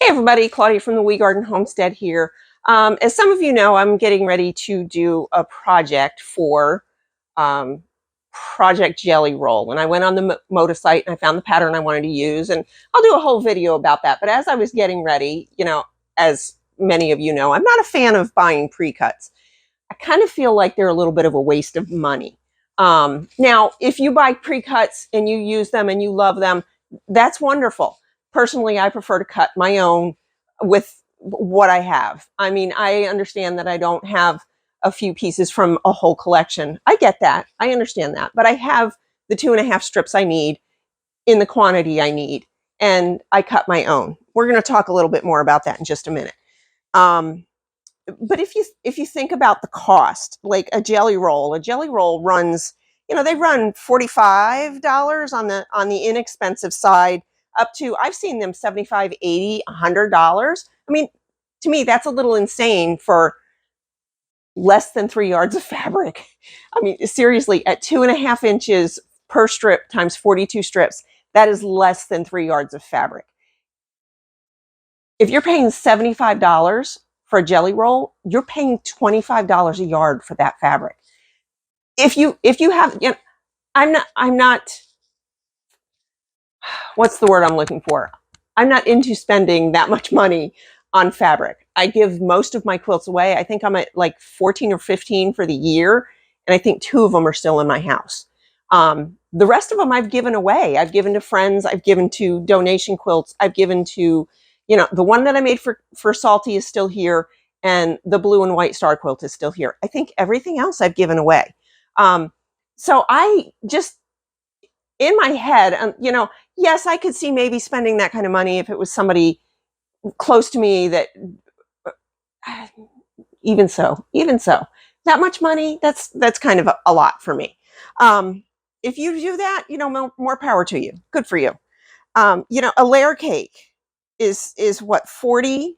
Everybody, Claudia from the Wee Garden Homestead here. As some of you know, I'm getting ready to do a project for Project Jelly Roll. And I went on the Moda site and I found the pattern I wanted to use. And I'll do a whole video about that. But as I was getting ready, as many of you know, I'm not a fan of buying pre-cuts. I kind of feel like they're a little bit of a waste of money. Now, if you buy pre-cuts and you use them and you love them, that's wonderful. Personally, I prefer to cut my own with what I have. I mean, I understand that I don't have a few pieces from a whole collection. I get that. I understand that. But I have the 2.5 strips I need in the quantity I need, and I cut my own. We're going to talk a little bit more about that in just a minute. But if you think about the cost, like a jelly roll runs, they run $45 on the inexpensive side, up to, I've seen them $75, $80, $100. I mean, to me, that's a little insane for less than 3 yards of fabric. I mean, seriously, at 2.5 inches per strip times 42 strips, that is less than 3 yards of fabric. If you're paying $75 for a jelly roll, you're paying $25 a yard for that fabric. If you have, I'm not, what's the word I'm looking for? I'm not into spending that much money on fabric. I give most of my quilts away. I think I'm at like 14 or 15 for the year. And I think 2 of them are still in my house. The rest of them I've given away. I've given to friends. I've given to donation quilts. I've given to, the one that I made for Salty is still here. And the blue and white star quilt is still here. I think everything else I've given away. So I just, in my head, yes, I could see maybe spending that kind of money if it was somebody close to me that, even so, that much money, that's kind of a lot for me. If you do that, more power to you. Good for you. A layer cake is what, 40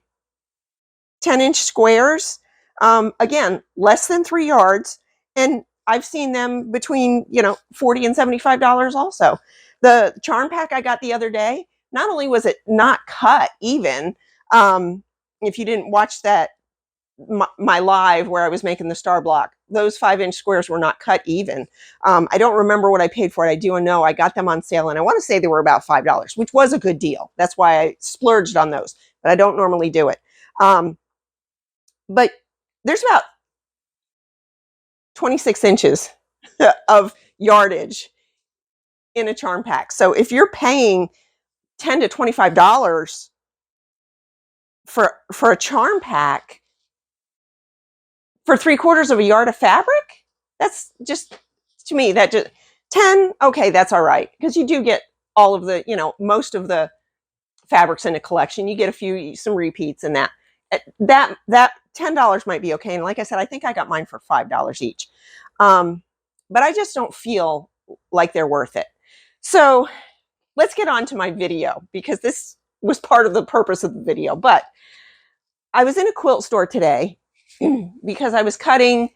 10-inch squares. Again, less than 3 yards. And I've seen them between, $40 and $75 also. The charm pack I got the other day, not only was it not cut even, if you didn't watch that, my live where I was making the star block, those 5-inch squares were not cut even. I don't remember what I paid for it. I do know I got them on sale, and I want to say they were about $5, which was a good deal. That's why I splurged on those, but I don't normally do it. But there's about 26 inches of yardage in a charm pack. So if you're paying $10 to $25 for a charm pack for 3/4 of a yard of fabric, that's just, to me, that just 10, okay, that's all right. Because you do get all of the, most of the fabrics in a collection. You get some repeats and that $10 might be okay. And like I said, I think I got mine for $5 each. But I just don't feel like they're worth it. So let's get on to my video, because this was part of the purpose of the video. But I was in a quilt store today because I was cutting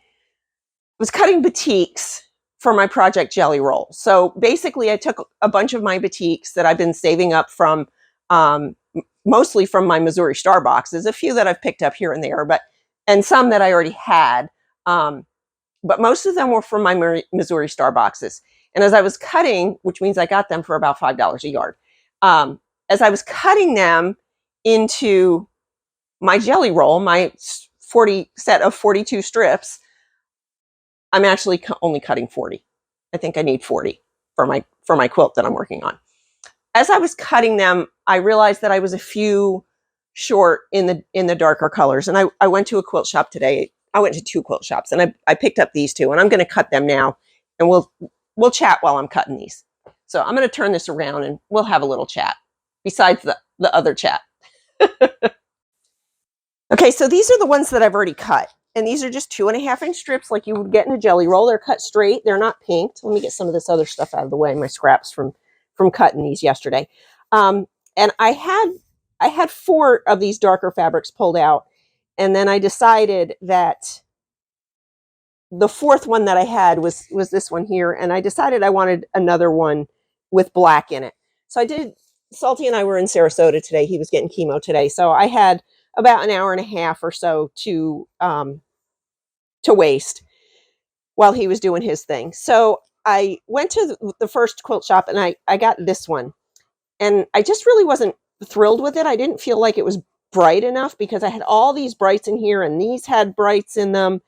batiks for my Project Jelly Roll. So basically I took a bunch of my batiks that I've been saving up from, mostly from my Missouri Star boxes, a few that I've picked up here and there, and some that I already had. But most of them were from my Missouri Star boxes. And as I was cutting, which means I got them for about $5 a yard, as I was cutting them into my jelly roll, my 40 set of 42 strips, I'm actually only cutting 40. I think I need 40 for my quilt that I'm working on. As I was cutting them, I realized that I was a few short in the darker colors. And I went to a quilt shop today. I went to 2 quilt shops, and I picked up these 2, and I'm going to cut them now, and we'll chat while I'm cutting these. So I'm going to turn this around and we'll have a little chat besides the other chat. Okay, so these are the ones that I've already cut. And these are just 2.5-inch strips like you would get in a jelly roll. They're cut straight. They're not pinked. Let me get some of this other stuff out of the way, my scraps from cutting these yesterday. And I had 4 of these darker fabrics pulled out. And then I decided that the 4th one that I had was this one here. And I decided I wanted another one with black in it. So I did Salty and I were in Sarasota today. He was getting chemo today. So I had about an hour and a half or so to waste while he was doing his thing. So I went to the first quilt shop and I got this one. And I just really wasn't thrilled with it. I didn't feel like it was bright enough because I had all these brights in here and these had brights in them.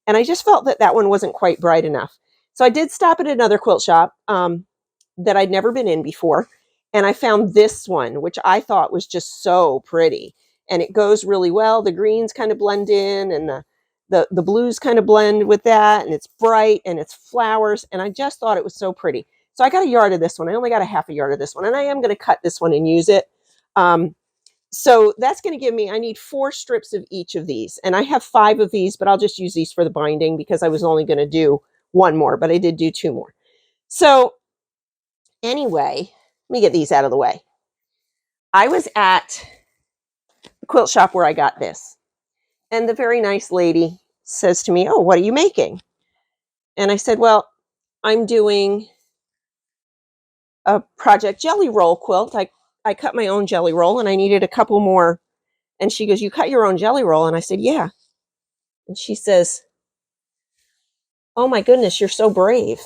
And I just felt that that one wasn't quite bright enough. So I did stop at another quilt shop that I'd never been in before. And I found this one, which I thought was just so pretty. And it goes really well. The greens kind of blend in and the blues kind of blend with that. And it's bright and it's flowers. And I just thought it was so pretty. So I got a yard of this one. I only got a half a yard of this one. And I am going to cut this one and use it. So that's going to give me, I need 4 strips of each of these. And I have 5 of these, but I'll just use these for the binding because I was only going to do 1 more, but I did do 2 more. So anyway, let me get these out of the way. I was at the quilt shop where I got this. And the very nice lady says to me, "Oh, what are you making?" And I said, "Well, I'm doing a Project Jelly Roll quilt. I cut my own jelly roll and I needed a couple more." And she goes, "You cut your own jelly roll?" And I said, "Yeah." And she says, "Oh my goodness, you're so brave."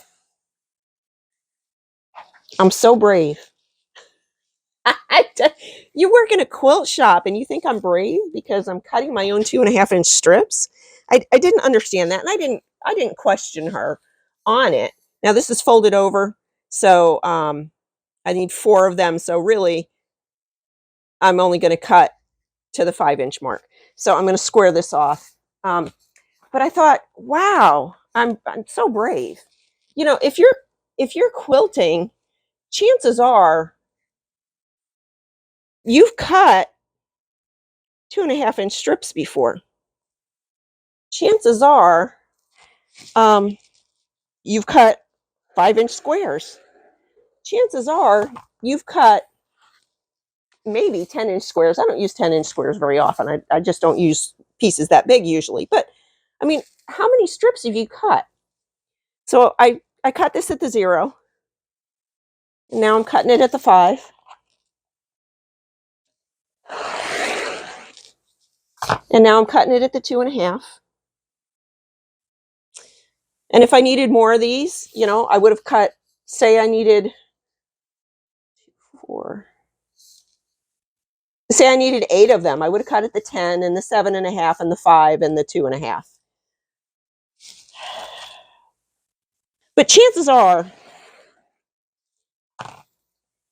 I'm so brave. You work in a quilt shop and you think I'm brave because I'm cutting my own 2.5-inch strips? I didn't understand that, and I didn't question her on it. Now this is folded over, so I need 4 of them. So really, I'm only going to cut to the 5-inch mark. So I'm going to square this off. But I thought, wow, I'm so brave. You know, if you're quilting, chances are you've cut 2.5-inch strips before. Chances are you've cut 5-inch squares. Chances are you've cut maybe 10-inch squares. I don't use 10-inch squares very often. I just don't use pieces that big usually. But I mean, how many strips have you cut? So I cut this at the 0. And now I'm cutting it at the 5. And now I'm cutting it at the 2.5. And if I needed more of these, you know, I would have cut, say I needed 4. Say I needed 8 of them. I would have cut at the 10 and the 7.5 and the 5 and the 2.5. But chances are,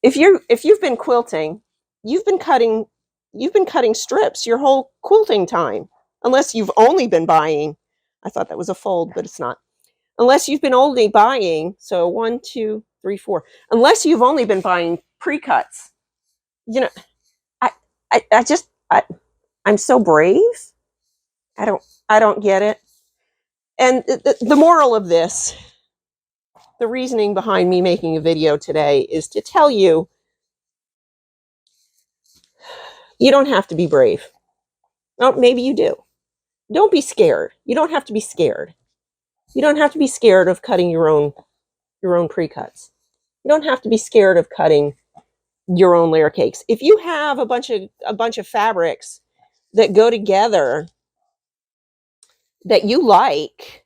if you've been quilting, you've been cutting strips your whole quilting time. Unless you've only been buying, I thought that was a fold, but it's not. Unless you've been only buying, so 1, 2, 3, 4. Unless you've only been buying pre-cuts. You know, I'm so brave. I don't get it. And the moral of this, the reasoning behind me making a video today is to tell you, you don't have to be brave. Well, maybe you do. Don't be scared. You don't have to be scared. You don't have to be scared of cutting your own pre-cuts. You don't have to be scared of cutting your own layer cakes. If you have a bunch of fabrics that go together that you like,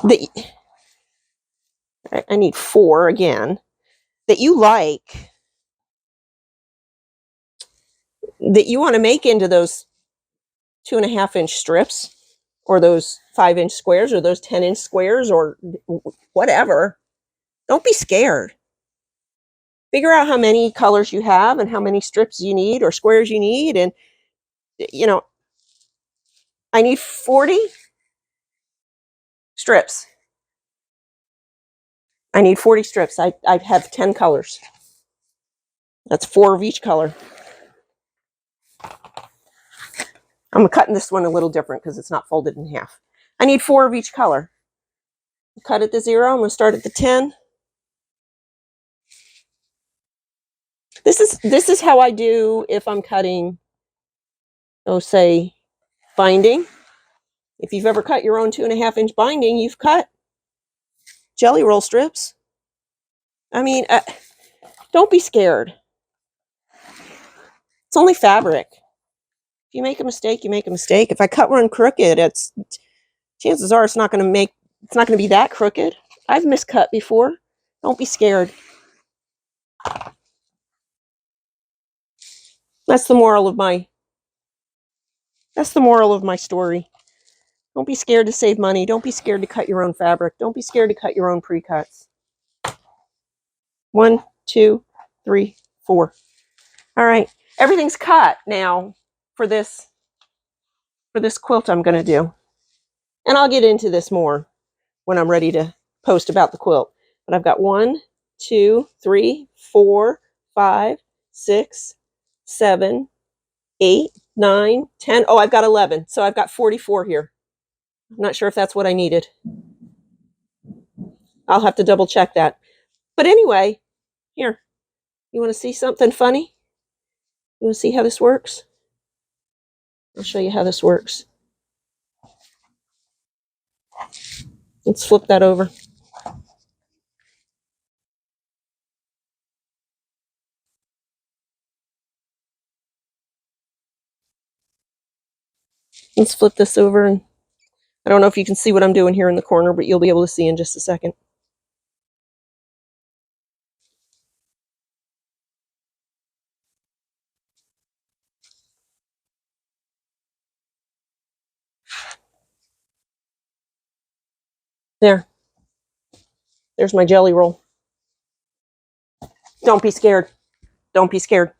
that I need 4 again, that you like, that you want to make into those 2.5-inch strips, or those 5-inch squares, or those 10-inch squares, or whatever, don't be scared. Figure out how many colors you have and how many strips you need or squares you need. And, you know, I need 40 strips. I need 40 strips. I have 10 colors. That's 4 of each color. I'm cutting this one a little different because it's not folded in half. I need 4 of each color. Cut at the 0. I'm going to start at the 10. This is how I do if I'm cutting, oh, say, binding. If you've ever cut your own 2.5-inch binding, you've cut jelly roll strips. I mean, don't be scared. It's only fabric. If you make a mistake, you make a mistake. If I cut one crooked, chances are it's not going to be that crooked. I've miscut before. Don't be scared. That's the moral of my story. Don't be scared to save money. Don't be scared to cut your own fabric. Don't be scared to cut your own pre-cuts. 1, 2, 3, 4. All right. Everything's cut now for this quilt I'm going to do. And I'll get into this more when I'm ready to post about the quilt. But I've got 1, 2, 3, 4, 5, 6, 7, 8, 9, 10. Oh, I've got 11. So I've got 44 here. I'm not sure if that's what I needed. I'll have to double check that. But anyway, here. You want to see something funny? You want to see how this works? I'll show you how this works. Let's flip that over. Let's flip this over, and I don't know if you can see what I'm doing here in the corner, but you'll be able to see in just a second. There. There's my jelly roll. Don't be scared. Don't be scared.